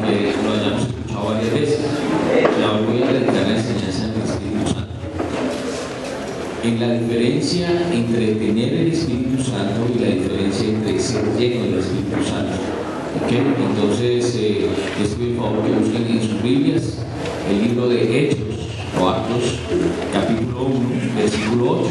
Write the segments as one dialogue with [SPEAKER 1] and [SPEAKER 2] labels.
[SPEAKER 1] aunque lo hayamos escuchado varias veces. Y ahora voy a dedicar la enseñanza del Espíritu Santo. En la diferencia entre tener el Espíritu Santo y la diferencia entre ser lleno del Espíritu Santo. ¿Okay? Entonces, les pido el favor que busquen en sus Biblias el libro de Hechos o Actos, capítulo 1, versículo 8.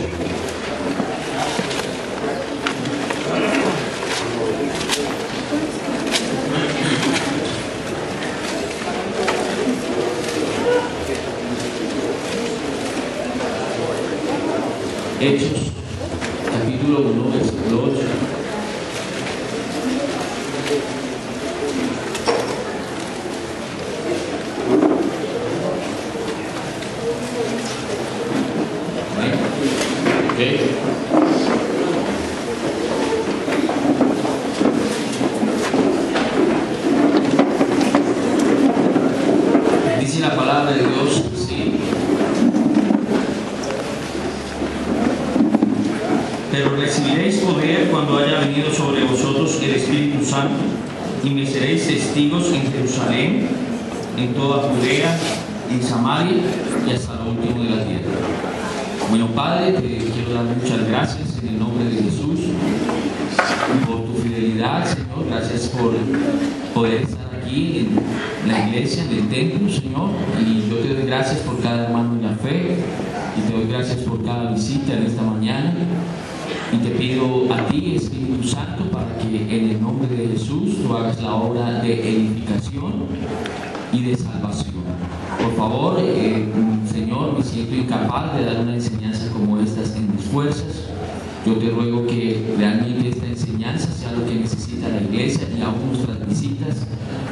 [SPEAKER 1] Hechos, capítulo 1, versículo 8. Okay. Dice la palabra de Dios, sí.
[SPEAKER 2] Pero recibiréis poder cuando haya venido sobre vosotros el Espíritu Santo, y me seréis testigos en Jerusalén, en toda Judea, en Samaria y hasta lo último de la tierra. Bueno, Padre, te quiero dar muchas gracias en el nombre de Jesús por tu fidelidad, Señor. Gracias por poder estar aquí en la iglesia, en el templo, Señor. Y yo te doy gracias por cada hermano en la fe, y te doy gracias por cada visita en esta mañana. Y te pido a ti, Espíritu Santo, para que en el nombre de Jesús tú hagas la obra de edificación y de salvación. Por favor, Señor, me siento incapaz de dar una enseñanza como estas en mis fuerzas. Yo te ruego que realmente esta enseñanza sea lo que necesita la iglesia y aún nuestras visitas.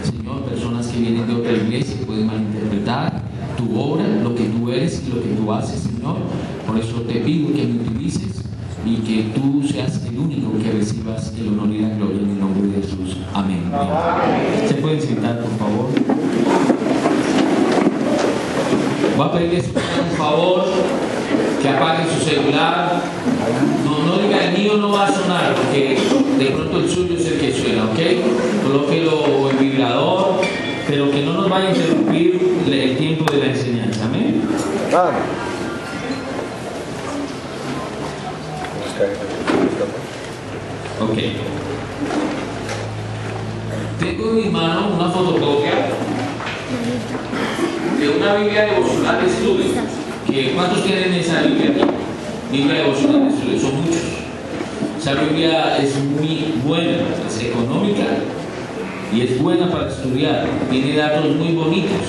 [SPEAKER 2] Señor, personas que vienen de otra iglesia pueden malinterpretar tu obra, lo que tú eres y lo que tú haces, Señor. Por eso te pido que me utilices y que tú seas el único que recibas el honor y la gloria en el nombre de Jesús. Amén. ¿Se pueden sentar, por favor? Voy a pedirles por favor que apaguen su celular. No diga el mío no va a sonar, porque de pronto el suyo es el que suena, ¿ok? Colóquelo en vibrador, pero que no nos vaya a interrumpir el tiempo de la enseñanza. Amén. Ok. Tengo en mi mano una fotocopia de una Biblia devocional de estudio. ¿Cuántos tienen esa Biblia aquí? Biblia devocional de estudio, son muchos. Esa Biblia es muy buena, es económica y es buena para estudiar. Tiene datos muy bonitos.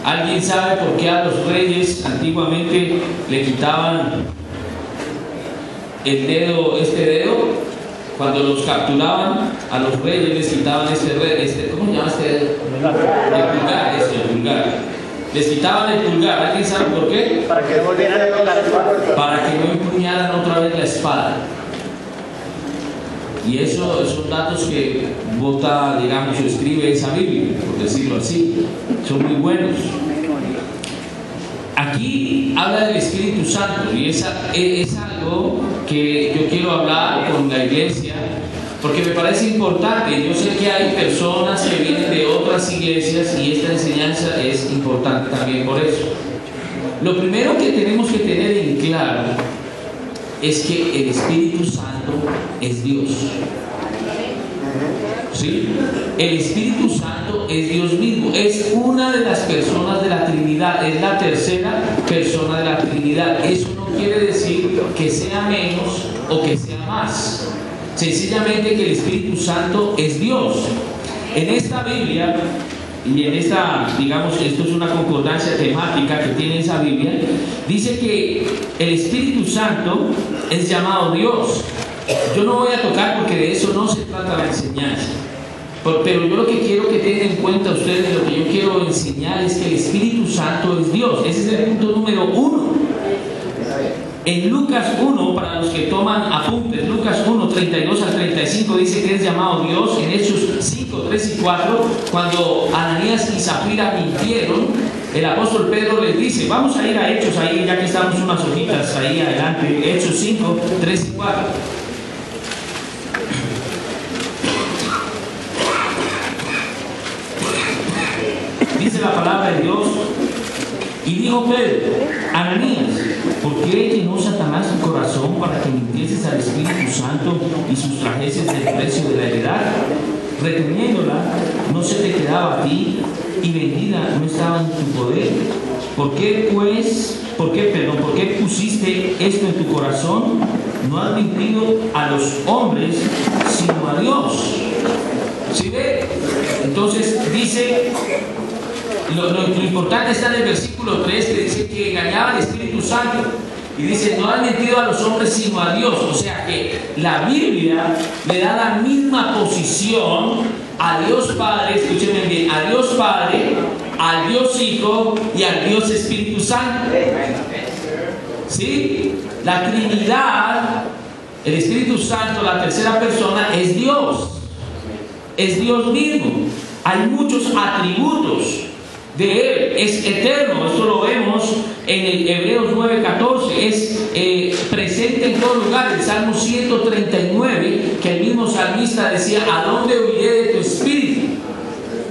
[SPEAKER 2] ¿Alguien sabe por qué a los reyes antiguamente le quitaban el dedo, este dedo? Cuando los capturaban a los reyes les quitaban ¿cómo se llama este dedo? El pulgar, el pulgar. Les quitaban el pulgar. ¿Alguien sabe por qué?
[SPEAKER 3] Para que volvieran a tocar la espada.
[SPEAKER 1] Para que no empuñaran otra vez la espada. Y eso son datos que bota, digamos, o escribe esa Biblia, por decirlo así. Son muy buenos. Aquí habla del Espíritu Santo y es algo que yo quiero hablar con la iglesia porque me parece importante. Yo sé que hay personas que vienen de otras iglesias y esta enseñanza es importante también por eso. Lo primero que tenemos que tener en claro es que el Espíritu Santo es Dios. ¿Sí? El Espíritu Santo es Dios mismo, es una de las personas de la Trinidad, es la tercera persona de la Trinidad. Eso no quiere decir que sea menos o que sea más, sencillamente que el Espíritu Santo es Dios. En esta Biblia y en esta, digamos, esto es una concordancia temática que tiene esa Biblia, dice que el Espíritu Santo es llamado Dios. Yo no voy a tocar porque de eso no se trata la enseñanza. Pero yo lo que quiero que tengan en cuenta ustedes, lo que yo quiero enseñar es que el Espíritu Santo es Dios. Ese es el punto número 1. En Lucas 1, para los que toman apuntes, Lucas 1, 32 al 35 dice que es llamado Dios. En Hechos 5, 3 y 4, cuando Ananías y Zafira mintieron, el apóstol Pedro les dice, vamos a ir a Hechos ahí, ya que estamos unas hojitas ahí adelante, Hechos 5, 3 y 4.
[SPEAKER 2] Dice la palabra de Dios. Y dijo Pedro: Ananías, ¿por qué llenó Satanás tu corazón para que mintieses al Espíritu Santo y sustrajeses del precio de la heredad? Reteniéndola, no se te quedaba a ti, y vendida no estaba en tu poder. ¿Por qué pusiste esto en tu corazón? No has mentido a los hombres, sino a Dios. ¿Sí ve? Entonces dice, lo importante está en el versículo 3, que dice que engañaba al Espíritu Santo. Y dice, no han mentido a los hombres sino a Dios. O sea que la Biblia le da la misma posición a Dios Padre, escúchenme bien, a Dios Padre, al Dios Hijo y al Dios Espíritu Santo. ¿Sí? La Trinidad, el Espíritu Santo, la tercera persona, es Dios. Es Dios mismo. Hay muchos atributos de Él, es eterno. Esto lo vemos en el Hebreos 9:14, es presente en todo lugar. El Salmo 139, que el mismo salmista decía: ¿a dónde huiré de tu espíritu?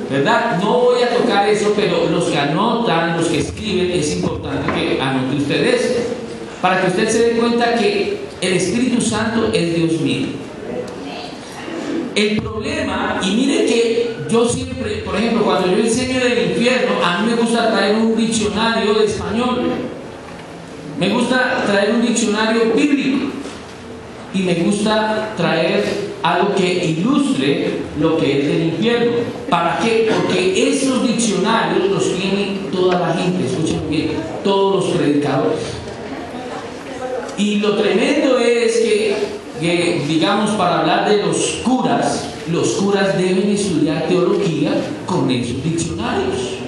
[SPEAKER 2] ¿Verdad? No voy a tocar eso, pero los que anotan, los que escriben, es importante que anote usted eso, para que usted se dé cuenta que el Espíritu Santo es Dios mismo. El problema, y mire que yo siempre, por ejemplo, cuando yo enseño del infierno, a mí me gusta traer un diccionario de español, me gusta traer un diccionario bíblico, y me gusta traer algo que ilustre lo que es del infierno. ¿Para qué? Porque esos diccionarios los tiene toda la gente, escuchen bien, todos los predicadores. Y lo tremendo es que digamos, para hablar de los curas deben estudiar teología con esos diccionarios.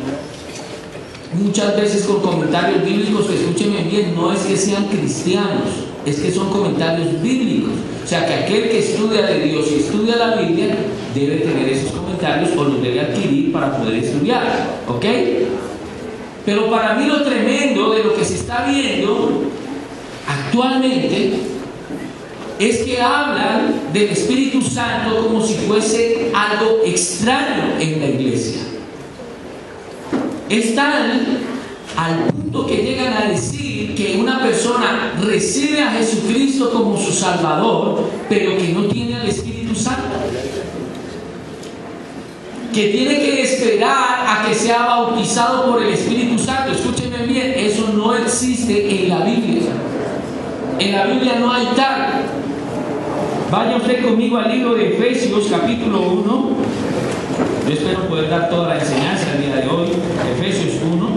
[SPEAKER 2] Muchas veces con comentarios bíblicos, que escúchenme bien, no es que sean cristianos, es que son comentarios bíblicos. O sea que aquel que estudia de Dios y estudia la Biblia debe tener esos comentarios o los debe adquirir para poder estudiar, ¿ok? Pero para mí lo tremendo de lo que se está viendo actualmente es que hablan del Espíritu Santo como si fuese algo extraño en la iglesia. Están al punto que llegan a decir que una persona recibe a Jesucristo como su Salvador, pero que no tiene al Espíritu Santo, que tiene que esperar a que sea bautizado por el Espíritu Santo. Escúchenme bien, eso no existe en la Biblia. En la Biblia no hay tal. Vaya usted conmigo al libro de Efesios, capítulo 1. Yo espero poder dar toda la enseñanza el día de hoy. Efesios 1.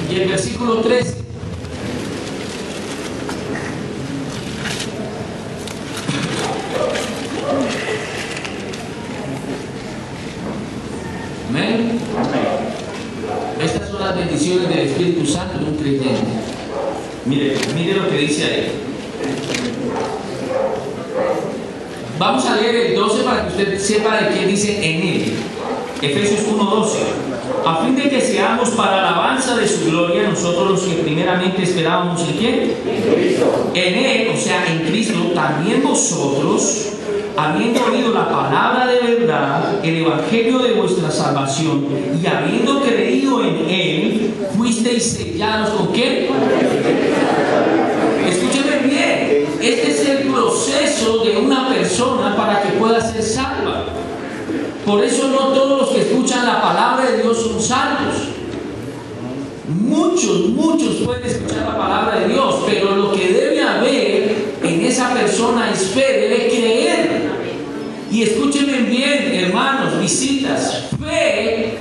[SPEAKER 2] Y el versículo 13. Amén. Estas son las bendiciones del Espíritu Santo en un creyente. Mire lo que dice ahí. Vamos a leer el 12 para que usted sepa de qué dice en él. Efesios 1:12. A fin de que seamos para alabanza de su gloria, nosotros los que primeramente esperábamos en ¿quién? En él, o sea, en Cristo, también vosotros, habiendo oído la palabra de verdad, el evangelio de vuestra salvación, y habiendo creído en él, fuisteis sellados ¿con qué? Escúcheme bien, este es el proceso de una persona para que pueda ser salva. Por eso no todos los que escuchan la palabra de Dios son salvos. Muchos pueden escuchar la palabra de Dios, pero lo que debe haber en esa persona es fe, debe creer. Y escúchenme bien, hermanos, visitas, fe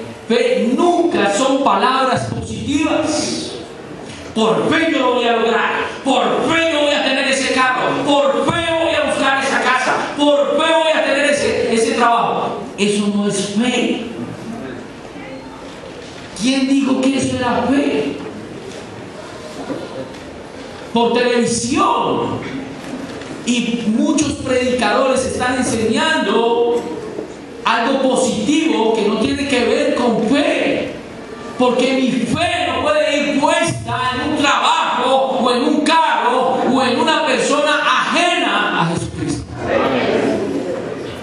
[SPEAKER 2] nunca son palabras positivas. Por fe yo lo voy a lograr, por fe yo voy a tener ese carro, por fe voy a buscar esa casa, por fe voy a tener ese trabajo. Eso no es fe. ¿Quién dijo que eso era fe? Por televisión. Y muchos predicadores están enseñando algo positivo que no tiene que ver con fe. Porque mi fe no puede ir puesta en un trabajo o en un carro o en una persona ajena a Jesucristo.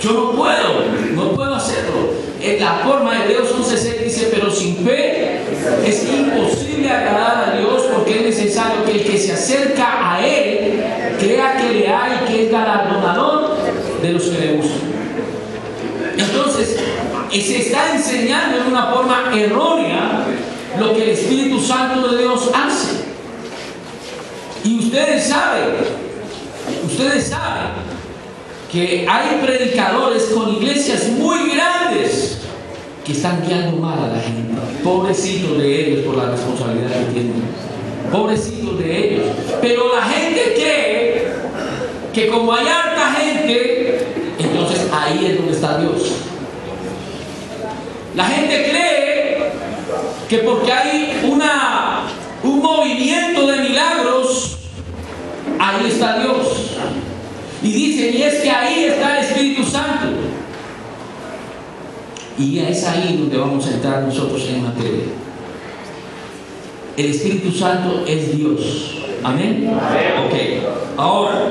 [SPEAKER 1] Yo no puedo hacerlo. En la forma de Hebreos 11:6 dice, pero sin fe es imposible agradar a Dios, porque es necesario que el que se acerca a Él crea que le hay y que es galardonador de los que le buscan. Entonces, se está enseñando en una forma errónea lo que el Espíritu Santo de Dios hace. Y ustedes saben que hay predicadores con iglesias muy grandes que están guiando mal a la gente. Pobrecitos de ellos por la responsabilidad que tienen. Pobrecitos de ellos. Pero la gente cree que como hay harta gente, entonces ahí es donde está Dios. La gente cree que porque hay un movimiento de milagros, ahí está Dios. Y dicen, y es que ahí está el Espíritu Santo. Y es ahí donde vamos a entrar nosotros en materia. El Espíritu Santo es Dios. ¿Amén? Ok. Ahora,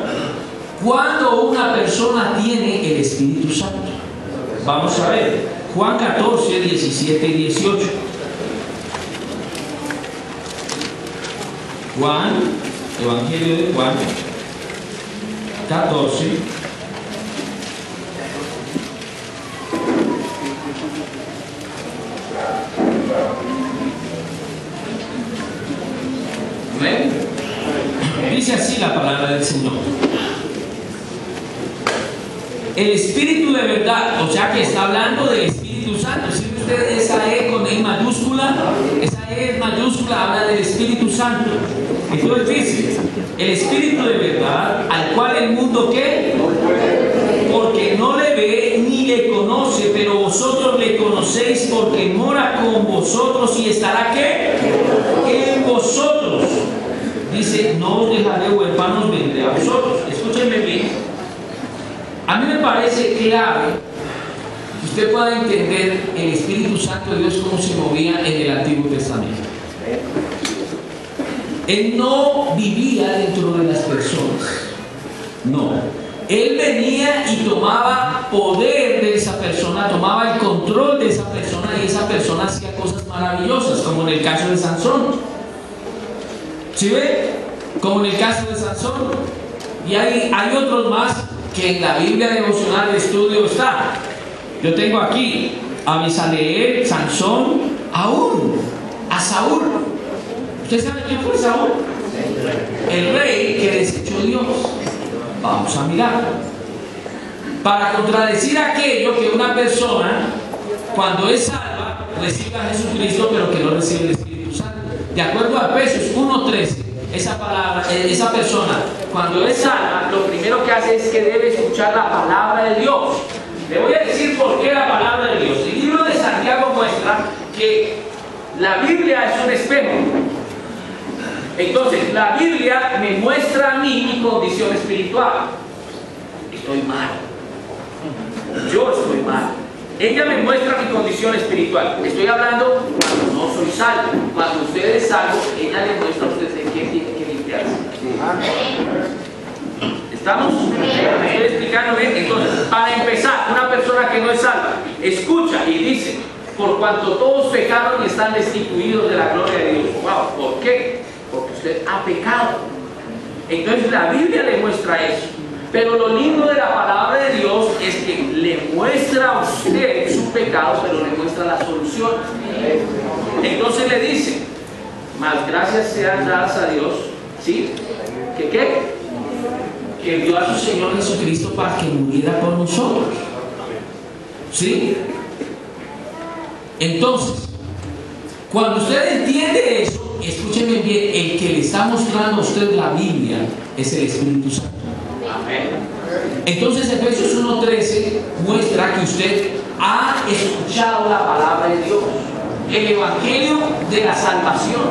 [SPEAKER 1] ¿cuándo una persona tiene el Espíritu Santo? Vamos a ver. Juan 14, 17 y 18. Juan, Evangelio de Juan 14. ¿Ven? Dice así la palabra del Señor. El Espíritu de verdad, o sea que está hablando del Espíritu Santo. Si ustedes esa E con E mayúscula, esa E mayúscula habla del Espíritu Santo. Entonces dice, el Espíritu de verdad, al cual el mundo ¿qué? Porque no le ve ni le conoce, pero vosotros le conocéis porque mora con vosotros y estará ¿qué? En vosotros. Dice, no os dejaré huérfanos, vendré a vosotros. Escúchenme bien. A mí me parece clave que usted pueda entender el Espíritu Santo de Dios cómo se movía en el Antiguo Testamento. Él no vivía dentro de las personas. No. Él venía y tomaba poder de esa persona, tomaba el control de esa persona y esa persona hacía cosas maravillosas, como en el caso de Sansón. ¿Sí ve? Como en el caso de Sansón. Y hay otros más que en la Biblia devocional de estudio está. Yo tengo aquí a Abisaleel, Sansón, aún a Saúl. ¿Usted sabe quién fue Saúl? El rey que desechó Dios. Vamos a mirar. Para contradecir aquello que una persona, cuando es salva, recibe a Jesucristo, pero que no recibe el Espíritu Santo. De acuerdo a Efesios 1:13, esa persona, cuando es salva, lo primero que hace es que debe escuchar la palabra de Dios. Le voy a decir por qué la palabra de Dios. El libro de Santiago muestra que la Biblia es un espejo. Entonces, la Biblia me muestra a mí mi condición espiritual. Estoy mal. Yo estoy mal. Ella me muestra mi condición espiritual. Estoy hablando cuando no soy salvo. Cuando usted es salvo, ella le muestra a usted en qué tiene que limpiarse. ¿Estamos? ¿Me estoy explicando bien? Entonces, para empezar, una persona que no es salva, escucha y dice, por cuanto todos pecaron y están destituidos de la gloria de Dios. Wow, ¿por qué? Porque usted ha pecado. Entonces la Biblia le muestra eso. Pero lo lindo de la palabra de Dios es que le muestra a usted su pecado, pero le muestra la solución. Entonces le dice, más gracias sean dadas a Dios, ¿sí? ¿Que qué? Que envió a su Señor Jesucristo para que muriera por nosotros. ¿Sí? Entonces, cuando usted entiende eso, escúcheme bien, el que le está mostrando a usted la Biblia es el Espíritu Santo. Amén. Entonces Efesios 1:13 muestra que usted ha escuchado la palabra de Dios, el Evangelio de la salvación,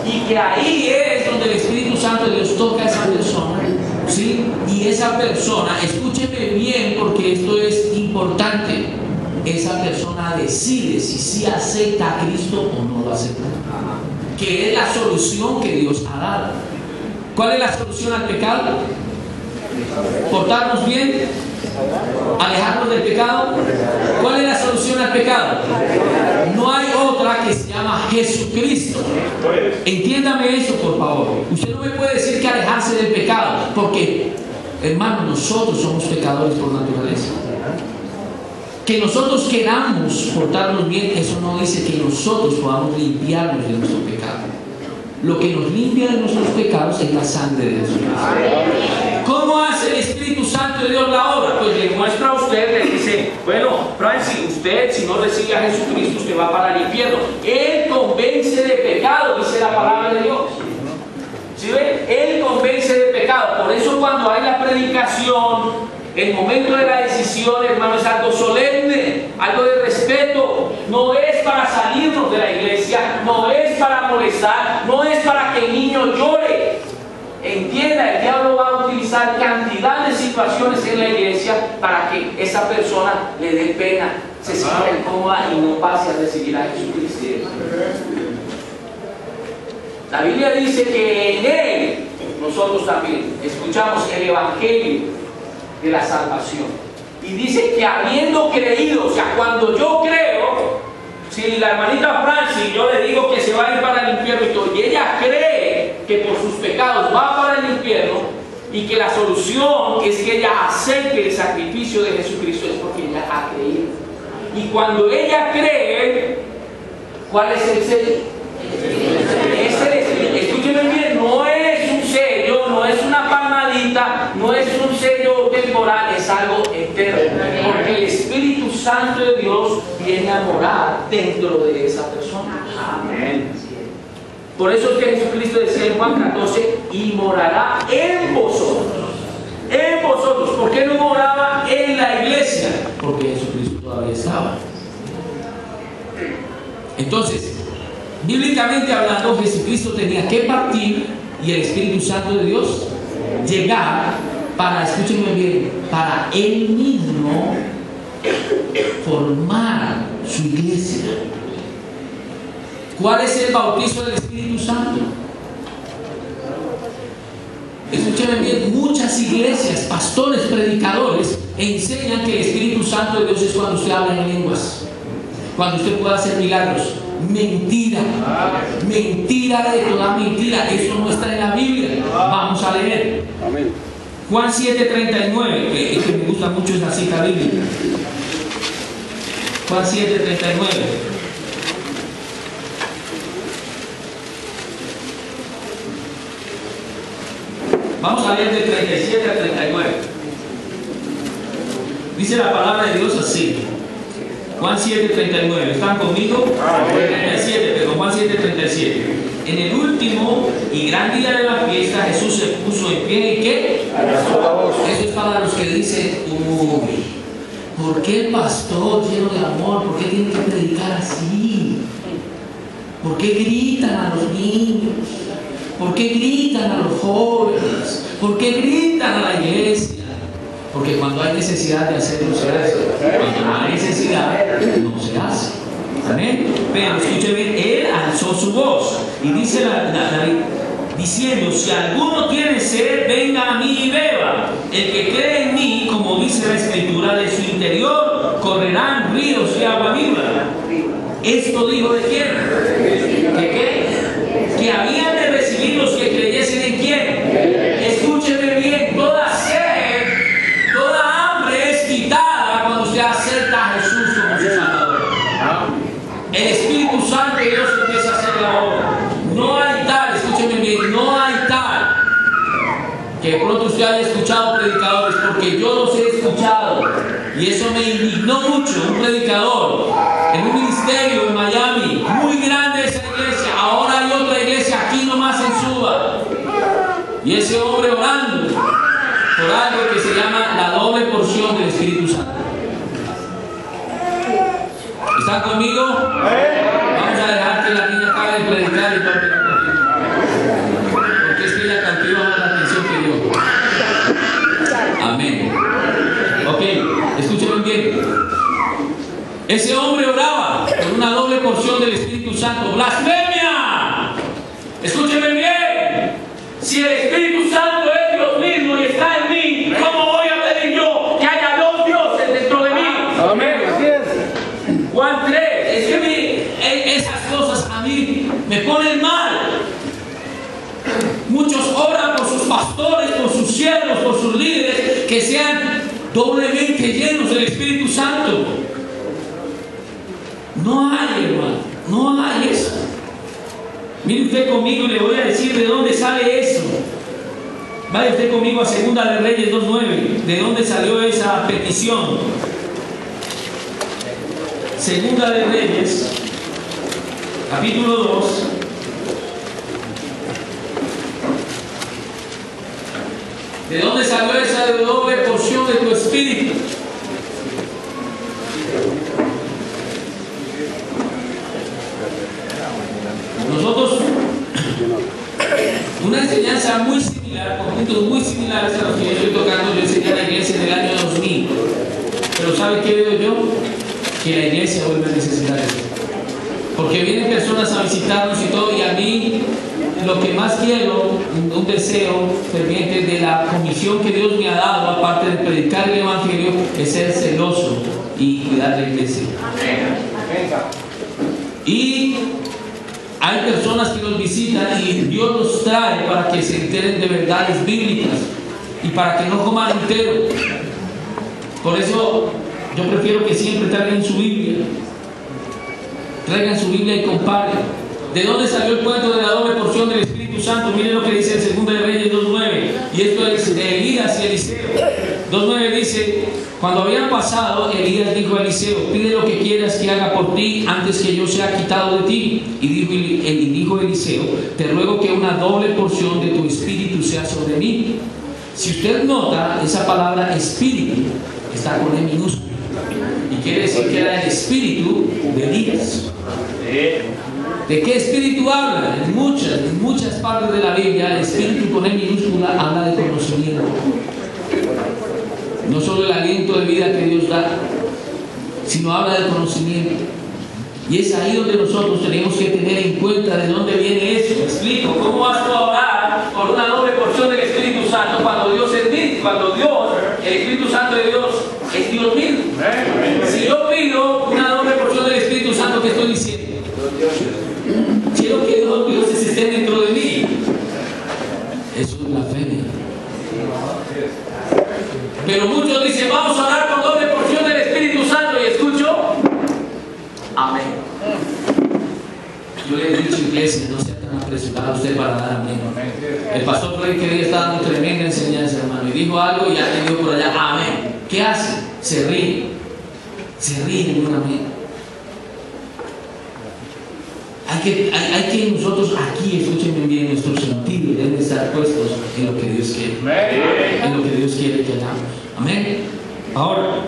[SPEAKER 1] y que ahí es donde el Espíritu Santo de Dios toca a esa persona, ¿sí? Y esa persona, escúcheme bien porque esto es importante, esa persona decide si sí acepta a Cristo o no lo acepta, que es la solución que Dios ha dado. ¿Cuál es la solución al pecado? ¿Portarnos bien? ¿Alejarnos del pecado? ¿Cuál es la solución al pecado? No hay otra que se llama Jesucristo. Entiéndame eso, por favor. Usted no me puede decir que alejarse del pecado, porque, hermano, nosotros somos pecadores por naturaleza. Que nosotros queramos portarnos bien, eso no dice que nosotros podamos limpiarnos de nuestro pecado. Lo que nos limpia de nuestros pecados es la sangre de Jesús. ¿Cómo hace el Espíritu Santo de Dios la obra? Pues le muestra a usted, le dice, bueno, Francis, usted si no recibe a Jesucristo, usted va para el infierno. Él convence de pecado, dice la palabra de Dios. ¿Sí ve? Él convence de pecado. Por eso cuando hay la predicación, el momento de la decisión, hermano, es algo solemne, algo de respeto. No es para salirnos de la iglesia, no es para molestar, no es para que el niño llore. Entienda, el diablo va a utilizar cantidad de situaciones en la iglesia para que esa persona le dé pena, se sienta incómoda y no pase a recibir a Jesucristo. La Biblia dice que en Él nosotros también escuchamos el Evangelio de la salvación. Y dice que habiendo creído, o sea, cuando yo creo, si la hermanita Francis, yo le digo que se va a ir para el infierno y todo, y ella cree que por sus pecados va para el infierno, y que la solución es que ella acepte el sacrificio de Jesucristo, es porque ella ha creído. Y cuando ella cree, ¿cuál es el sello? Escúcheme bien, no es un sello, no es una palmadita, no es un sello temporal, es algo eterno, porque el Espíritu Santo de Dios viene a morar dentro de esa persona. Amén. Por eso es que Jesucristo decía en Juan 14, y morará en vosotros. En vosotros. ¿Por qué no moraba en la iglesia? Porque Jesucristo todavía estaba. Entonces, bíblicamente hablando, Jesucristo tenía que partir y el Espíritu Santo de Dios llegar para, escúchenme bien, para Él mismo formar su iglesia. ¿Cuál es el bautizo del Espíritu Santo? Escúchenme bien, muchas iglesias, pastores, predicadores enseñan que el Espíritu Santo de Dios es cuando usted habla en lenguas, cuando usted puede hacer milagros. Mentira, mentira de toda mentira, eso no está en la Biblia. Vamos a leer Juan 7:39, que me gusta mucho esa cita bíblica. Juan 7:39. Vamos a leer de 37 a 39. Dice la palabra de Dios así. Juan 7:39, ¿están conmigo? 37, pero Juan 7:37. En el último y gran día de la fiesta, Jesús se puso en pie y ¿qué? Eso es para los que dicen, uy, ¿por qué el pastor lleno de amor? ¿Por qué tiene que predicar así? ¿Por qué gritan a los niños? ¿Por qué gritan a los jóvenes? ¿Por qué gritan a la iglesia? Porque cuando hay necesidad de hacerlo, se hace. Cuando no hay necesidad, no se hace. Amén. Pero escuche bien, Él alzó su voz y dice diciendo, si alguno tiene sed, venga a mí y beba. El que cree en mí, como dice la Escritura, de su interior correrán ríos de agua viva. ¿Esto dijo de quién? ¿De qué? Que habían de recibir los que creyesen en quién. Escúcheme bien, toda sed, toda hambre es quitada cuando usted acepta a Jesús como su Salvador. El Espíritu Santo de Dios empieza a hacer la obra. No hay tal, escúcheme bien, no hay tal que de pronto usted haya escuchado predicadores, porque yo los he escuchado y eso me indignó mucho. Un predicador en un ministerio en Miami, muy grande esa iglesia, ahora hay otra iglesia aquí nomás en Suba, y ese hombre orando por algo que se llama la doble porción del Espíritu Santo. ¿Están conmigo? Vamos a dejar que la niña acabe de predicar y todo. Porque es que ella cautiva más la atención que yo. Amén. Ok, escúchenme bien. Ese hombre oraba por una doble porción del Espíritu Santo. ¡Blasfemia! Escúchenme bien. Si el Espíritu Santo es Dios mismo y está en mí, ¿cómo voy a pedir yo que haya dos dioses? que sean doblemente llenos del Espíritu Santo. No hay, hermano, no hay eso. Mire usted conmigo y le voy a decir de dónde sale eso. Vaya usted conmigo a Segunda de Reyes 2:9. ¿De dónde salió esa petición? Segunda de Reyes, capítulo 2. ¿De dónde salió esa doble porción de tu espíritu? Nosotros, una enseñanza muy similar, con puntos muy similares a los que yo estoy tocando, yo enseñé a la iglesia en el año 2000. Pero ¿sabe qué veo yo? Que la iglesia vuelve a necesitar eso. Porque vienen personas a visitarnos y todo, y a mí lo que más quiero, un deseo ferviente de la comisión que Dios me ha dado, aparte de predicar el Evangelio, es ser celoso y cuidar la iglesia. Y hay personas que nos visitan y Dios los trae para que se enteren de verdades bíblicas y para que no coman entero. Por eso yo prefiero que siempre traigan su Biblia. Traigan su Biblia y comparen. ¿De dónde salió el cuento de la doble porción del Espíritu Santo? Miren lo que dice en 2 de Reyes 2:9. Y esto es de Elías y Eliseo. 2:9 dice: cuando habían pasado, Elías dijo a Eliseo: pide lo que quieras que haga por ti antes que yo sea quitado de ti. Y dijo Eliseo: te ruego que una doble porción de tu espíritu sea sobre mí. Si usted nota, esa palabra espíritu está con E minúscula. Y quiere decir que era el espíritu de Elías. ¿De qué espíritu habla? En muchas partes de la Biblia, el espíritu con E minúscula habla de conocimiento. No solo el aliento de vida que Dios da, sino habla de conocimiento. Y es ahí donde nosotros tenemos que tener en cuenta de dónde viene eso. ¿Me explico? ¿Cómo vas tú a orar por una doble porción del Espíritu Santo cuando Dios es Dios, el Espíritu Santo de Dios, es Dios mismo? Si yo pido una doble porción del Espíritu Santo, ¿qué estoy diciendo? Quiero que los dioses estén dentro de mí. Eso es blasfemia. Pero muchos dicen: vamos a orar con doble porción del Espíritu Santo, y escucho amén. Yo le he dicho, iglesia, no sea tan apresurado usted para dar amén. El pastor Freddy que día está dando tremenda enseñanza, hermano, y dijo algo y ya le dio por allá amén. ¿Qué hace? Se ríe en un amén. Hay que nosotros aquí, escúchenme bien, nuestros sentidos deben estar puestos en lo que Dios quiere, en lo que Dios quiere que hagamos. Amén. Ahora,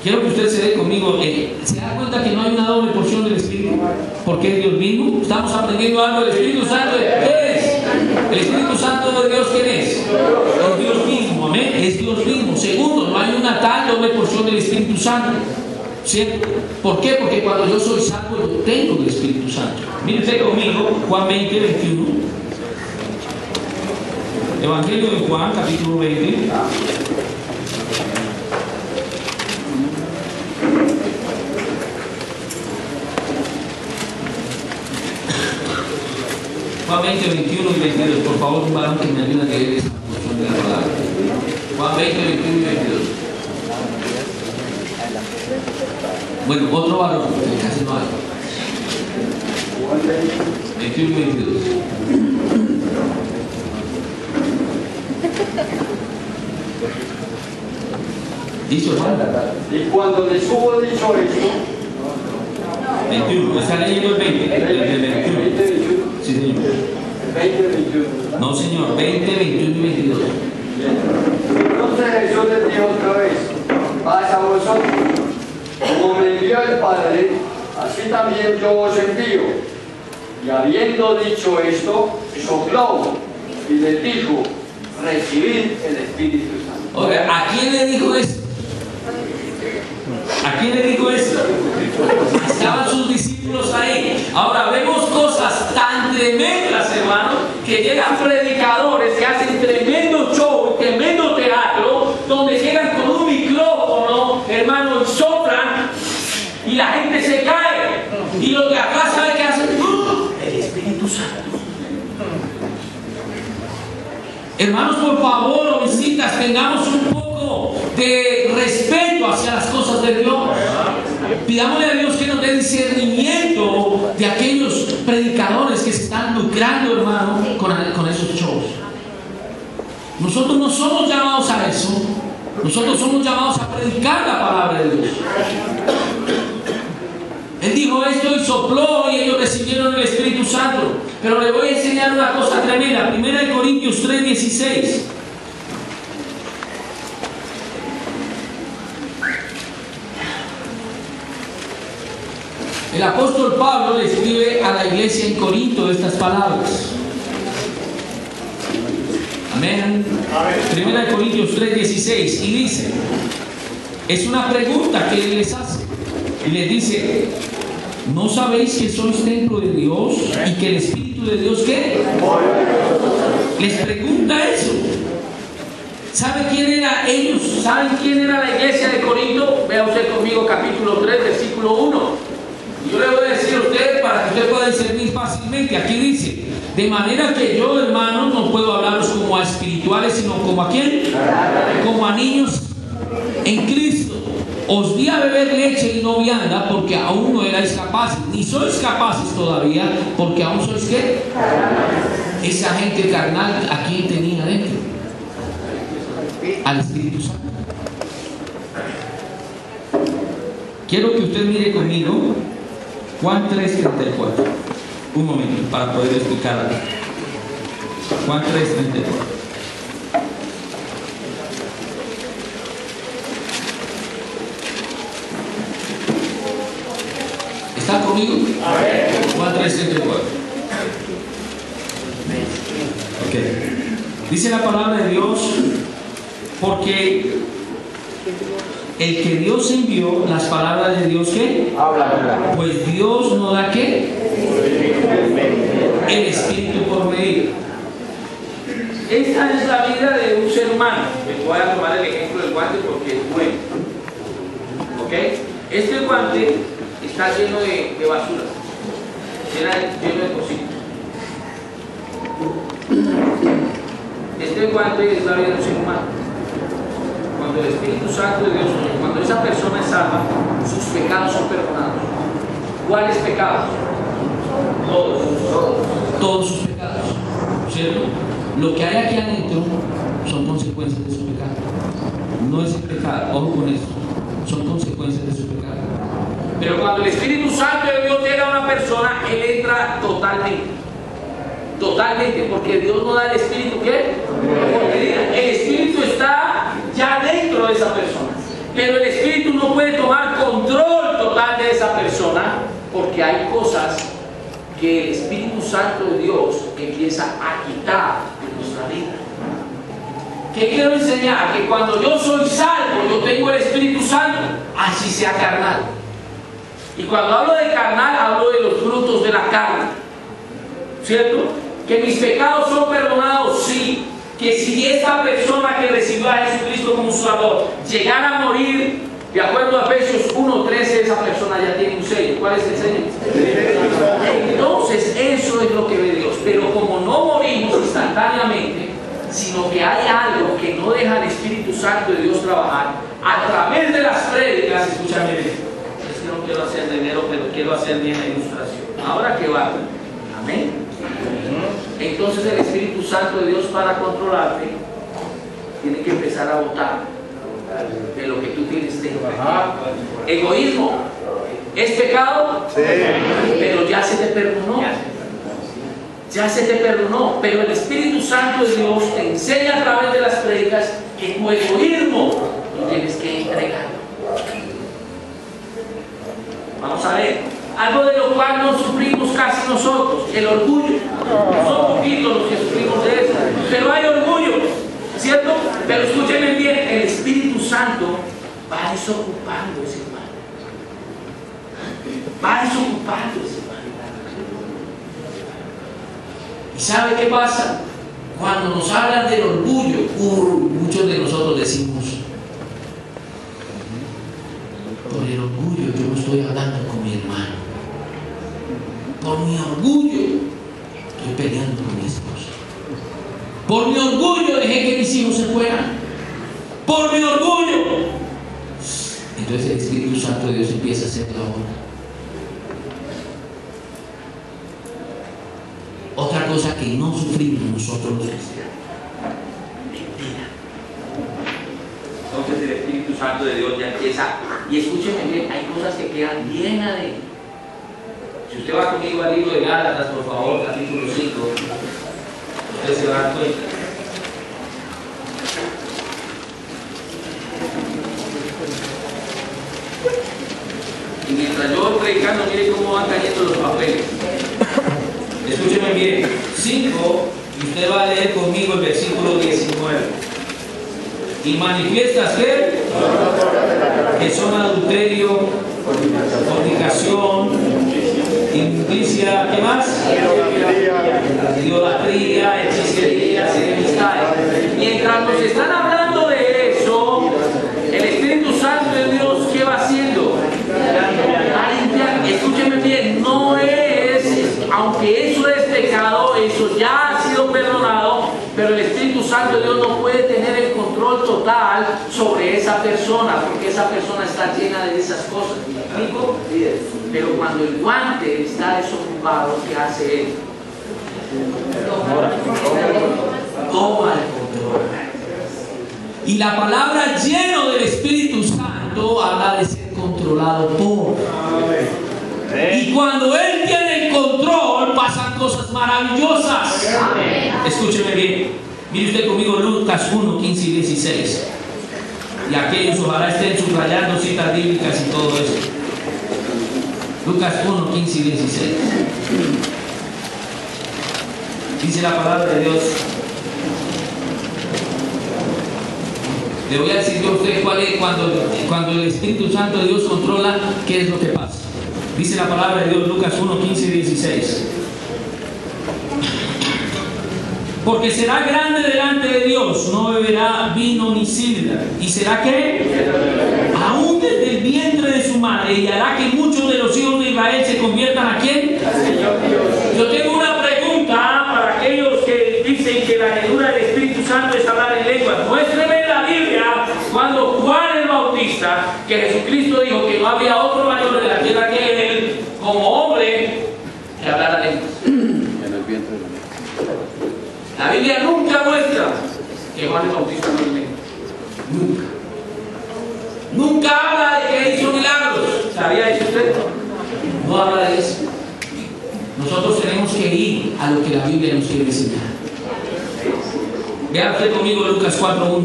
[SPEAKER 1] quiero que usted se dé conmigo. ¿Se da cuenta que no hay una doble porción del Espíritu? Porque es Dios mismo. Estamos aprendiendo algo del Espíritu Santo. ¿Qué es? El Espíritu Santo de Dios, ¿quién es? Es Dios mismo. Amén. Es Dios mismo. Segundo, no hay una tal doble porción del Espíritu Santo. ¿Cierto? ¿Por qué? Porque cuando yo soy salvo, yo tengo el Espíritu Santo. Miren usted conmigo, Juan 20, 21. Evangelio de Juan, capítulo 20. Juan 20, 21 y 22. Por favor, un varón que me ayude a leer esa porción de la palabra. Juan 20, 21 y 22. Bueno, otro varón, porque casi no hay. 21 y 22. ¿Dice hermano?
[SPEAKER 4] Y cuando les hubo dicho esto,
[SPEAKER 1] 21, está leyendo el 20. El 21. Sí, señor.
[SPEAKER 4] 20, 21.
[SPEAKER 1] No, señor, 20, 21 y 22.
[SPEAKER 4] Entonces Jesús les dijo otra vez: paz a vosotros. Como me envió el Padre, así también yo os envío. Y habiendo dicho esto, sopló y les dijo: recibid el Espíritu Santo.
[SPEAKER 1] Oiga, ¿a quién le dijo eso? ¿A quién le dijo eso? Estaban sus discípulos ahí. Ahora vemos cosas tan tremendas, hermanos, que llegan predicadores que hacen tremendo show, tremendo teatro, donde llegan con un micrófono, hermano, y soplan, y la gente se cae. Y los de acá, ¿saben qué hacen? ¡Oh! El Espíritu Santo. Hermanos, por favor, visitas, tengamos un poco de respeto hacia las cosas de Dios. Pidámosle a Dios que nos dé discernimiento de aquellos predicadores que se están lucrando, hermano, con esos shows. Nosotros no somos llamados a eso. Nosotros somos llamados a predicar la palabra de Dios. Él dijo esto y sopló y ellos recibieron el Espíritu Santo. Pero le voy a enseñar una cosa tremenda. 1 Corintios 3:16. El apóstol Pablo le escribe a la iglesia en Corinto estas palabras. Amén. 1 Corintios 3:16. Y dice, es una pregunta que él les hace. Y les dice, ¿no sabéis que sois templo de Dios y que el Espíritu de Dios ¿qué? Les pregunta eso. ¿Sabe quién era ellos? ¿Saben quién era la iglesia de Corinto? Vea usted conmigo capítulo 3, versículo 1. Yo le voy a decir a usted para que usted pueda discernir fácilmente. Aquí dice, de manera que yo, hermanos, no puedo hablaros como a espirituales, sino como a ¿quién? Como a niños en Cristo. Os di a beber leche y no vianda, porque aún no erais capaces, ni sois capaces todavía, porque aún sois ¿qué? Esa gente carnal, ¿a quién tenía dentro? Al Espíritu Santo. Quiero que usted mire conmigo Juan 3:34. Un momento para poder explicar algo. Juan 3:34. ¿Está conmigo? Juan 3:34. Ok. Dice la palabra de Dios, porque el que Dios envió, las palabras de Dios ¿qué? Pues Dios no da ¿qué? El Espíritu por medio. Esta es la vida de un ser humano. Les voy a tomar el ejemplo del guante porque es bueno. ¿Ok? Este guante está lleno de basura, lleno de cositas. Este guante es la vida de un ser humano. Cuando el Espíritu Santo de Dios, cuando esa persona es salva, sus pecados son perdonados. ¿Cuáles pecados? Todos sus pecados, ¿cierto? Lo que hay aquí adentro son consecuencias de su pecado. No es el pecado, ojo con eso, son consecuencias de su pecado. Pero cuando el Espíritu Santo de Dios llega a una persona, él entra totalmente, porque Dios no da el Espíritu ¿qué? El Espíritu está ya dentro de esa persona, pero el Espíritu no puede tomar control total de esa persona, porque hay cosas que el Espíritu Santo de Dios empieza a quitar de nuestra vida. ¿Qué quiero enseñar? Que cuando yo soy salvo, yo tengo el Espíritu Santo, así sea carnal. Y cuando hablo de carnal, hablo de los frutos de la carne, ¿cierto? Que mis pecados son perdonados, sí. Que si esta persona que recibió a Jesucristo como su Salvador llegara a morir, de acuerdo a Efesios 1:13, esa persona ya tiene un sello. ¿Cuál es el sello? Entonces, eso es lo que ve Dios. Pero como no morimos instantáneamente, sino que hay algo que no deja al Espíritu Santo de Dios trabajar, a través de las prédicas, escúchame bien. Es que no quiero hacer dinero, pero quiero hacer bien la ilustración. Ahora que va, amén. Entonces el Espíritu Santo de Dios, para controlarte, tiene que empezar a votar de lo que tú tienes dentro. Egoísmo es pecado, sí. Pero ya se te perdonó. Ya se te perdonó. Pero el Espíritu Santo de Dios te enseña a través de las prédicas que tu egoísmo lo tienes que entregar. Vamos a ver. Algo de lo cual no sufrimos casi nosotros, el orgullo. Son poquitos los que sufrimos de eso, pero hay orgullo, ¿cierto? Pero escúchenme bien, el Espíritu Santo va desocupando ese mal. Va desocupando ese mal. ¿Y sabe qué pasa? Cuando nos hablan del orgullo, muchos de nosotros decimos, por el orgullo yo no estoy hablando con mi hermano. Por mi orgullo estoy peleando con mi esposa. Por mi orgullo dejé que mis hijos se fueran. Por mi orgullo entonces el Espíritu Santo de Dios empieza a hacer la obra. Otra cosa que no sufrimos nosotros los cristianos. Mentira. Entonces el Espíritu Santo de Dios ya empieza, y escúcheme bien, hay cosas que quedan bien adentro. Si usted va conmigo al libro de Gálatas, por favor, capítulo 5, usted se va a dar cuenta. Y mientras yo voy predicando, mire cómo van cayendo los papeles. Escúcheme bien, 5, y usted va a leer conmigo el versículo 19. Y manifiestas que son adulterio, fornicación, injusticia, ¿qué más? Idolatría, hechicería, enemistades. Mientras nos están hablando de eso, el Espíritu Santo de Dios, ¿qué va haciendo? Escúcheme bien, no es, aunque eso es pecado, eso ya ha sido perdonado, pero el Espíritu Santo de Dios no puede tener el control total sobre esa persona, porque esa persona está llena de esas cosas. ¿Me explico? Pero cuando el guante está desocupado, ¿qué hace él? Toma el control. Y la palabra lleno del Espíritu Santo habla de ser controlado por. Y cuando Él tiene el control, pasan cosas maravillosas. Escúcheme bien. Mire usted conmigo Lucas 1, 15 y 16. Y aquellos ojalá estén subrayando citas bíblicas y todo eso. Lucas 1, 15 y 16. Dice la palabra de Dios. Le voy a decir yo a usted cuál es cuando el Espíritu Santo de Dios controla, qué es lo que pasa. Dice la palabra de Dios, Lucas 1, 15 y 16. Porque será grande delante de Dios, no beberá vino ni sidra. ¿Y será qué? Aún desde el vientre de su madre, y hará que muchos de los hijos de Israel se conviertan ¿a quién? Yo tengo una pregunta para aquellos que dicen que la llenura del Espíritu Santo es hablar en lenguas. Muéstreme en la Biblia cuando Juan el Bautista, que Jesucristo dijo que no había otro mayor de la tierra que él, como hombre, que hablara lenguas. La Biblia nunca muestra que Juan el Bautista no es lenguas. Nunca. Nunca habla de que hizo milagros. ¿Sabía eso usted? No habla de eso. Nosotros tenemos que ir a lo que la Biblia nos quiere enseñar. Vea usted conmigo Lucas 4:1.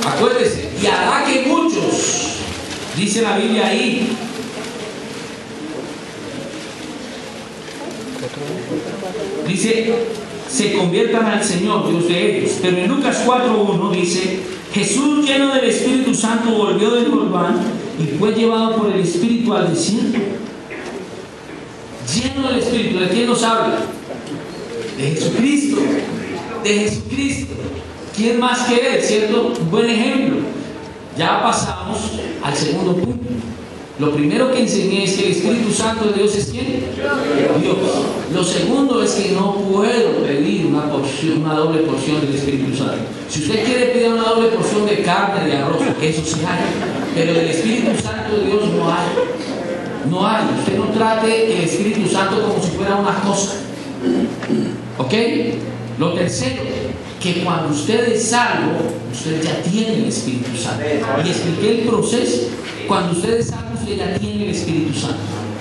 [SPEAKER 1] Acuérdese, y hará que muchos, dice la Biblia ahí, dice, se conviertan al Señor, Dios de ellos. Pero en Lucas 4:1 dice, Jesús lleno del Espíritu Santo volvió del Jordán y fue llevado por el Espíritu al desierto. Lleno del Espíritu, ¿de quién nos habla? De Jesucristo. De Jesucristo. ¿Quién más que Él? ¿Cierto? Un buen ejemplo. Ya pasamos al segundo punto. Lo primero que enseñé es que el Espíritu Santo de Dios es ¿quién? Dios. Lo segundo es que no puedo pedir una doble porción del Espíritu Santo. Si usted quiere pedir una doble porción de carne, de arroz, eso sí hay. Pero del Espíritu Santo de Dios no hay. No hay. Usted no trate el Espíritu Santo como si fuera una cosa. ¿Ok? Lo tercero, que cuando usted es salvo, usted ya tiene el Espíritu Santo. Y expliqué el proceso. Cuando usted es salvo, usted ya tiene el Espíritu Santo,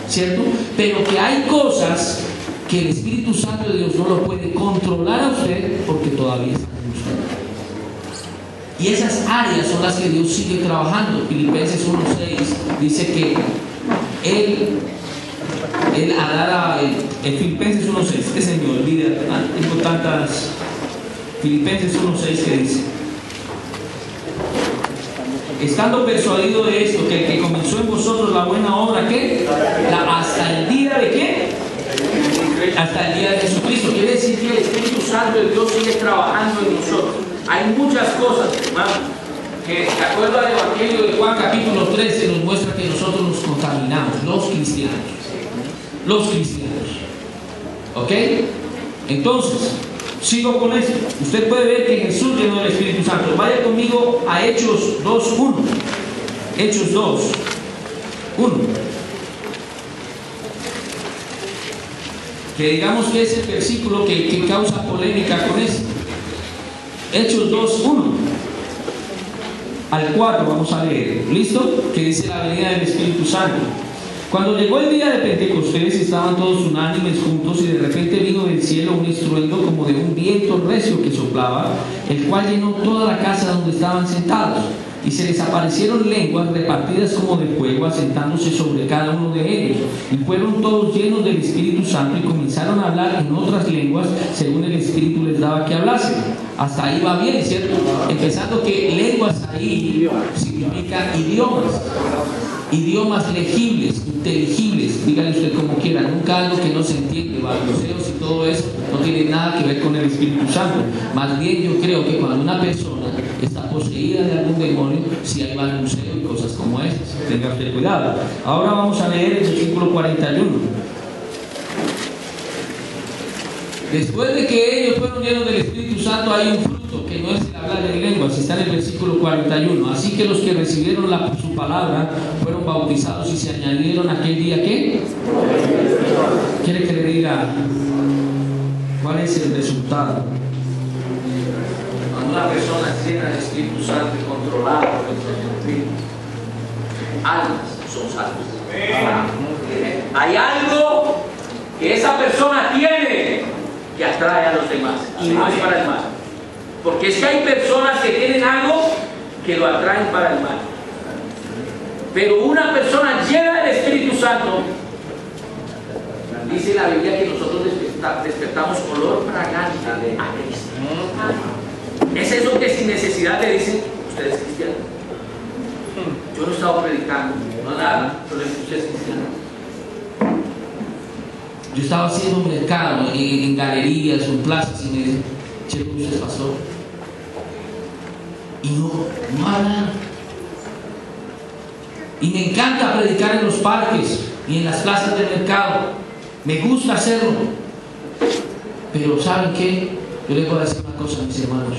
[SPEAKER 1] ¿cierto? Pero que hay cosas que el Espíritu Santo de Dios no lo puede controlar a usted porque todavía está en usted. Y esas áreas son las que Dios sigue trabajando. Filipenses 1:6 dice que Él hará en Filipenses 1:6, este se me olvida, tengo tantas. Filipenses 1:6 que dice, estando persuadido de esto, que el que comenzó en vosotros la buena obra, ¿qué? Hasta el día de qué? Hasta el día de Jesucristo. Quiere decir que el Espíritu Santo de Dios sigue trabajando en nosotros. Hay muchas cosas, hermano, que de acuerdo al Evangelio de Juan capítulo 13 nos muestra que nosotros nos contaminamos, los cristianos. Los cristianos. ¿Ok? Entonces, sigo con esto. Usted puede ver que Jesús llenó del Espíritu Santo. Vaya conmigo a Hechos 2:1.
[SPEAKER 2] Hechos 2, 1. Que digamos que es el versículo que causa polémica con esto. Hechos 2, 1 al 4 vamos a leer. ¿Listo? Que dice la venida del Espíritu Santo. Cuando llegó el día de Pentecostés, estaban todos unánimes juntos, y de repente vino del cielo un estruendo como de un viento recio que soplaba, el cual llenó toda la casa donde estaban sentados. Y se les aparecieron lenguas repartidas como de fuego, asentándose sobre cada uno de ellos. Y fueron todos llenos del Espíritu Santo y comenzaron a hablar en otras lenguas según el Espíritu les daba que hablasen. Hasta ahí va bien, ¿cierto? Empezando que lenguas ahí significa idiomas. Idiomas legibles, inteligibles, dígale usted como quiera, nunca algo que no se entiende, balbuceos y todo eso no tiene nada que ver con el Espíritu Santo. Más bien yo creo que cuando una persona está poseída de algún demonio, si hay balbuceo y cosas como esas, tenga usted cuidado. Ahora vamos a leer el versículo 41. Después de que ellos fueron llenos del Espíritu Santo, hay un fruto que no es el hablar en lenguas, está en el versículo 41. Así que los que recibieron su palabra fueron bautizados y se añadieron aquel día. ¿Qué? ¿Quiere que le diga cuál es el resultado? Cuando una persona es llena del Espíritu Santo y controlada por el Espíritu, almas son salvas. Hay algo que esa persona tiene que atrae a los demás, y no es para el mal, porque es que hay personas que tienen algo que lo atraen para el mal, pero una persona llena del Espíritu Santo, dice la Biblia que nosotros despertamos olor fragante a Cristo. Es eso que sin necesidad le dicen: usted es cristiano. Yo no he estado predicando, no nada, pero usted es cristiano. Yo estaba haciendo un mercado en galerías, en plazas, y me dicen: che, usted es pastor. Y no hablan. Y me encanta predicar en los parques y en las plazas del mercado. Me gusta hacerlo. Pero ¿saben qué? Yo les voy a decir una cosa, mis hermanos.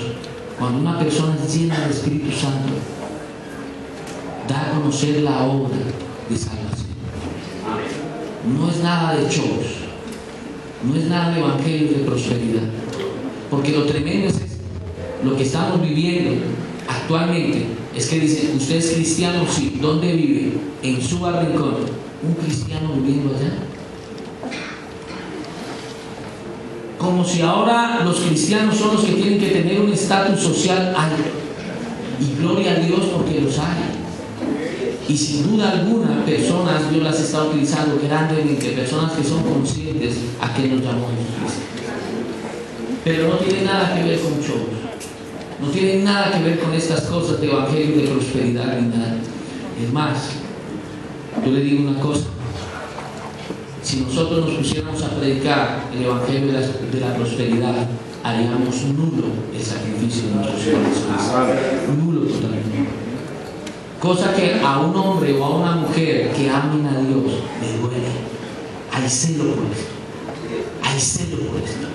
[SPEAKER 2] Cuando una persona es llena del Espíritu Santo, da a conocer la obra de salvación. No es nada de shows, no es nada de evangelios de prosperidad, porque lo tremendo es lo que estamos viviendo actualmente. Es que dicen: usted es cristiano, sí. ¿Dónde vive? En su rincón. Un cristiano viviendo allá. Como si ahora los cristianos son los que tienen que tener un estatus social alto. Y gloria a Dios porque los hay. Y sin duda alguna, personas, Dios las está utilizando grandemente, personas que son conscientes a que nos llamó Jesucristo. Pero no tiene nada que ver con shows, no tiene nada que ver con estas cosas de evangelio de prosperidad ni nada. Es más, yo le digo una cosa: si nosotros nos pusiéramos a predicar el evangelio de la prosperidad, haríamos nulo el sacrificio de nuestros corazones, nulo totalmente. Cosa que a un hombre o a una mujer que amen a Dios le duele. Hay celo por esto. Hay celo por esto.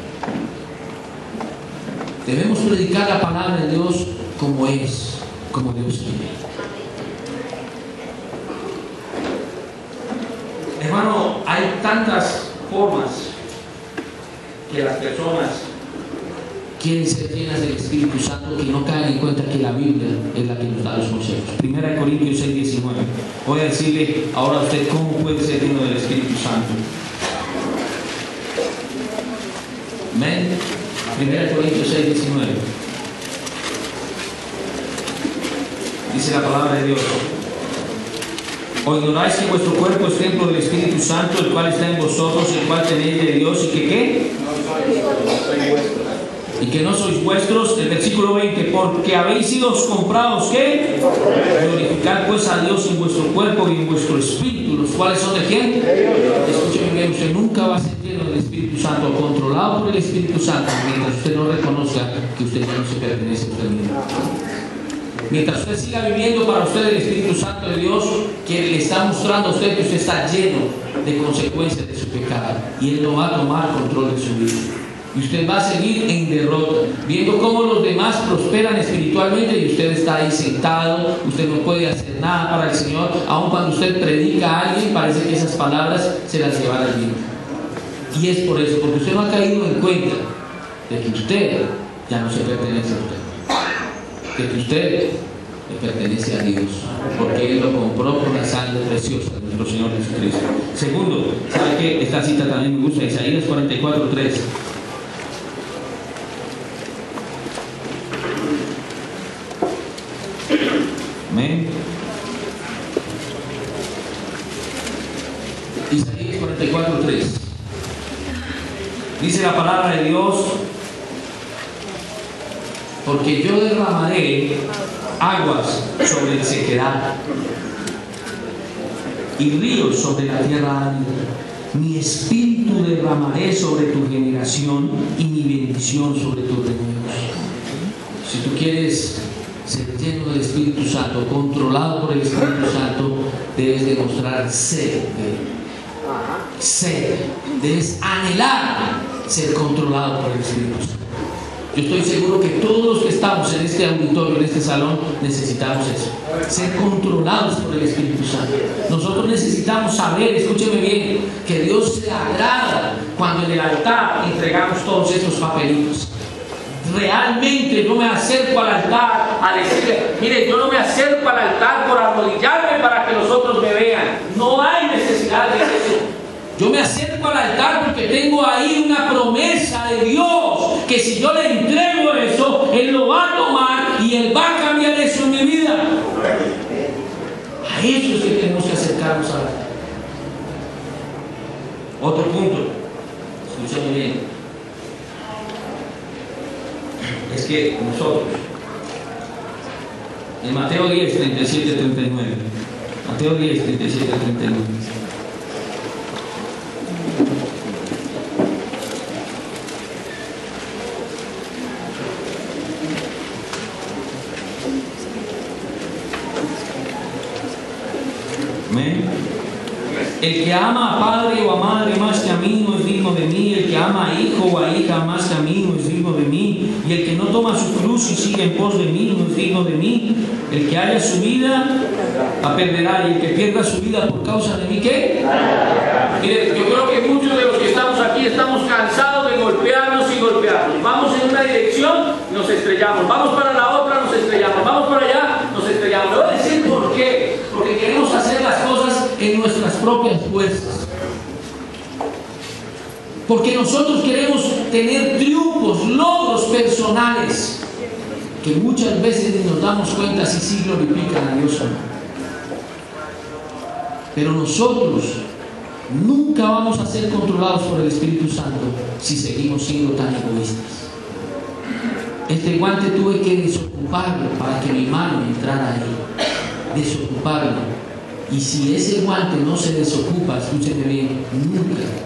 [SPEAKER 2] Debemos predicar la palabra de Dios como es, como Dios quiere. Hermano, hay tantas formas que las personas quieren ser llenas del Espíritu Santo que no caen en cuenta que la Biblia es la que nos da los consejos. 1 Corintios 6:19. Voy a decirle ahora a usted cómo puede ser lleno del Espíritu Santo. Amén. 1 Corintios 6:19. Dice la palabra de Dios: ¿o ignoráis que vuestro cuerpo es templo del Espíritu Santo, el cual está en vosotros, el cual tenéis de Dios, y que ¿qué? Y que no sois vuestros. El versículo 20: porque habéis sido comprados, ¿qué? Glorificad pues a Dios en vuestro cuerpo y en vuestro espíritu, los cuales son de ¿quién? Escúcheme bien, usted nunca va a ser lleno del Espíritu Santo o controlado por el Espíritu Santo mientras usted no reconozca que usted ya no se pertenece a usted mismo. Mientras usted siga viviendo para usted el Espíritu Santo de Dios, que le está mostrando a usted que usted está lleno de consecuencias de su pecado, y Él no va a tomar control de su vida.
[SPEAKER 1] Y usted va a seguir en derrota, viendo cómo los demás prosperan espiritualmente y usted está ahí sentado, usted no puede hacer nada para el Señor. Aun cuando usted predica a alguien, parece que esas palabras se las lleva al viento. Y es por eso, porque usted no ha caído en cuenta de que usted ya no se pertenece a usted, de que usted le pertenece a Dios, porque Él lo compró con la sangre preciosa de nuestro Señor Jesucristo. Segundo, ¿sabe qué? Esta cita también me gusta, Isaías 44:3. Amén. Isaías 44:3. Dice la palabra de Dios: porque yo derramaré aguas sobre el sequedad y ríos sobre la tierra árida. Mi espíritu derramaré sobre tu generación y mi bendición sobre tus renuevos. Si tú quieres ser lleno del Espíritu Santo, controlado por el Espíritu Santo, debes demostrar sed. Debes anhelar ser controlado por el Espíritu Santo. Yo estoy seguro que todos los que estamos en este auditorio, en este salón, necesitamos eso, ser controlados por el Espíritu Santo. Nosotros necesitamos saber, escúcheme bien, que Dios se agrada cuando en el altar entregamos todos estos papelitos. Realmente yo me acerco al altar a decirle: mire, yo no me acerco al altar por arrodillarme para que los otros me vean. No hay necesidad de eso. Yo me acerco al altar porque tengo ahí una promesa de Dios, que si yo le entrego eso, Él lo va a tomar y Él va a cambiar eso en mi vida. A eso es que tenemos que acercarnos al altar. Otro punto, escúchame bien, es que nosotros, en Mateo 10, 37, 39, Mateo 10, 37, 39, amén. El que ama a padre o a madre más que a mí no es digno de mí. El que ama a hijo o a hija más que a mí no es digno de mí. Y el que no toma su cruz y sigue en pos de mí no es digno de mí. El que haya su vida la perderá, y el que pierda su vida por causa de mí, ¿qué? Mire, yo creo que muchos de los que estamos aquí estamos cansados de golpearnos y golpearnos. Vamos en una dirección, nos estrellamos. Vamos para la otra, nos estrellamos. Vamos para allá, nos estrellamos. Le voy a decir por qué. Porque queremos hacer las cosas en nuestras propias fuerzas. Porque nosotros queremos tener triunfos, logros personales, que muchas veces ni nos damos cuenta si sí glorifican a Dios o no. Pero nosotros nunca vamos a ser controlados por el Espíritu Santo si seguimos siendo tan egoístas. Este guante tuve que desocuparlo para que mi mano entrara ahí. Desocuparlo. Y si ese guante no se desocupa, escúcheme bien,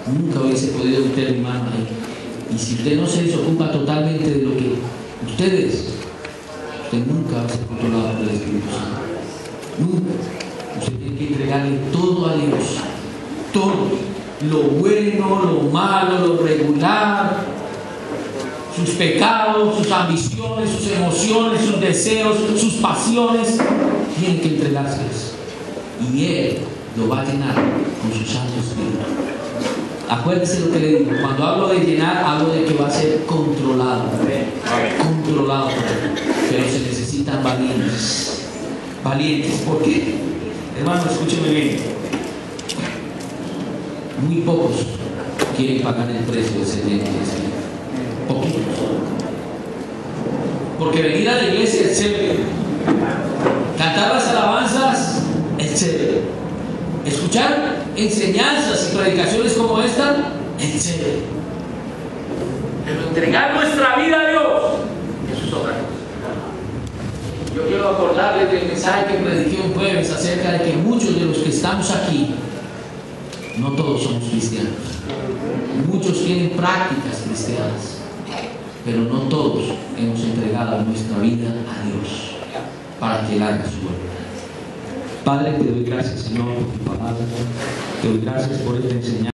[SPEAKER 1] nunca hubiese podido meter mi mano ahí. Y si usted no se desocupa totalmente de lo que usted es, usted nunca va a ser controlado por el Espíritu Santo. Nunca. Usted tiene que entregarle todo a Dios. Todo. Lo bueno, lo malo, lo regular, sus pecados, sus ambiciones, sus emociones, sus deseos, sus pasiones, tienen que entregárselas. Y Él lo va a llenar con su Santo Espíritu. Acuérdese lo que le digo: cuando hablo de llenar, hablo de que va a ser controlado. Controlado. Pero se necesitan valientes. Valientes. ¿Por qué? Hermano, escúcheme bien. Muy pocos quieren pagar el precio de ser llenos de Espíritu. Poquitos. Porque venir a la iglesia es chévere. Cantar las alabanzas es chévere. Escuchar enseñanzas y predicaciones como esta es chévere. Pero entregar nuestra vida a Dios, eso es otra cosa. Yo quiero acordarles del mensaje que prediqué un jueves acerca de que muchos de los que estamos aquí, no todos somos cristianos. Muchos tienen prácticas cristianas, pero no todos hemos entregado nuestra vida a Dios para que Él haga su voluntad. Padre, te doy gracias, Señor, por tu palabra. Te doy gracias por esta enseñanza.